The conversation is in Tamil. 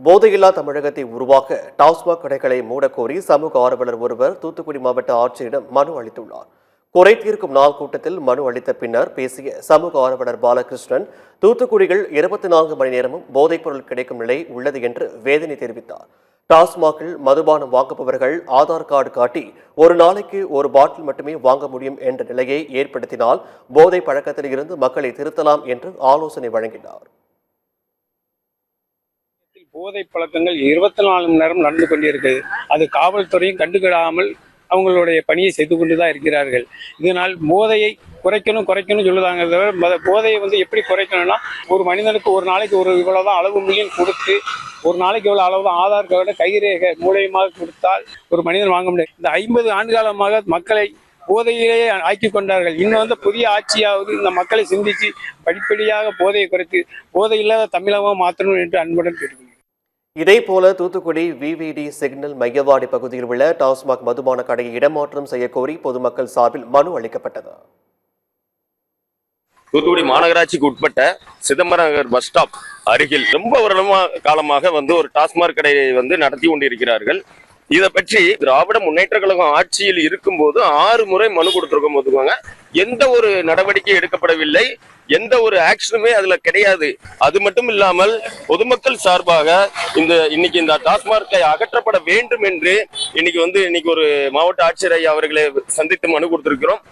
போதையில்லா தமிழகத்தை உருவாக்க டாஸ்மாக் கடைகளை மூடக்கோரி சமூக ஆர்வலர் ஒருவர் தூத்துக்குடி மாவட்ட ஆட்சியரிடம் மனு அளித்துள்ளார். குறை தீர்க்கும் நாள் கூட்டத்தில் மனு அளித்த பின்னர் பேசிய சமூக ஆர்வலர் பாலகிருஷ்ணன், தூத்துக்குடிகள் 24 மணி நேரமும் போதைப் பொருள் கிடைக்கும் நிலை உள்ளது என்று வேதனை தெரிவித்தார். டாஸ்மாகில் மதுபானம் வாங்குபவர்கள் ஆதார் கார்டு காட்டி ஒரு நாளைக்கு ஒரு பாட்டில் மட்டுமே வாங்க முடியும் என்ற நிலையை ஏற்படுத்தினால் போதை பழக்கத்தில் இருந்து மக்களை திருத்தலாம் என்று ஆலோசனை வழங்கினார். போதை பழக்கங்கள் 24 மணி நேரம் நடந்து கொண்டிருக்கிறது. அது காவல்துறையும் கண்டுக்கிடாமல் அவங்களுடைய பணியை செய்து கொண்டுதான் இருக்கிறார்கள். இதனால் போதையை குறைக்கணும் சொல்லுதாங்க தவிர போதையை எப்படி குறைக்கணும்னா, ஒரு மனிதனுக்கு ஒரு நாளைக்கு ஒரு இவ்வளவுதான் அளவு மில்லியன் கொடுத்து ஒரு நாளைக்கு இவ்வளவு அளவுதான் ஆதார் கார்டு கைரேகை மூலியமாக கொடுத்தால் ஒரு மனிதன் வாங்க முடியாது. இந்த 50 ஆண்டு காலமாக மக்களை போதையிலேயே ஆக்கி கொண்டார்கள். இன்னும் புதிய ஆட்சியாவது இந்த மக்களை சிந்திச்சு படிப்படியாக போதையை குறைத்து போதை இல்லாத தமிழகமாக மாற்றணும் என்று அன்புடன் கேட்டுக்கொள்கிறேன். இதேபோல தூத்துக்குடி விவிடி சிக்னல் மையவாடி பகுதியில் உள்ள டாஸ்மாக் மதுபான கடையை இடமாற்றம் செய்யக்கோரி பொதுமக்கள் சார்பில் மனு அளிக்கப்பட்டது. தூத்துக்குடி மாநகராட்சிக்கு உட்பட்ட சிதம்பரம் நகர் பஸ் ஸ்டாப் அருகில் ரொம்ப காலமாக ஒரு டாஸ்மாக் கடையை நடத்தி கொண்டிருக்கிறார்கள். இதை பற்றி திராவிட முன்னேற்ற கழகம் ஆட்சியில் இருக்கும்போது 6 முறை மனு கொடுத்திருக்கோம். போதுவாங்க, எந்த ஒரு நடவடிக்கை எடுக்கப்படவில்லை, எந்த ஒரு ஆக்ஷனுமே அதுல கிடையாது. அது மட்டும் இல்லாமல் பொதுமக்கள் சார்பாக இன்னைக்கு இந்த டாஸ்மார்க்கை அகற்றப்பட வேண்டும் என்று இன்னைக்கு ஒரு மாவட்ட ஆட்சியர் ஐயா அவர்களை சந்தித்து மனு கொடுத்திருக்கிறோம்.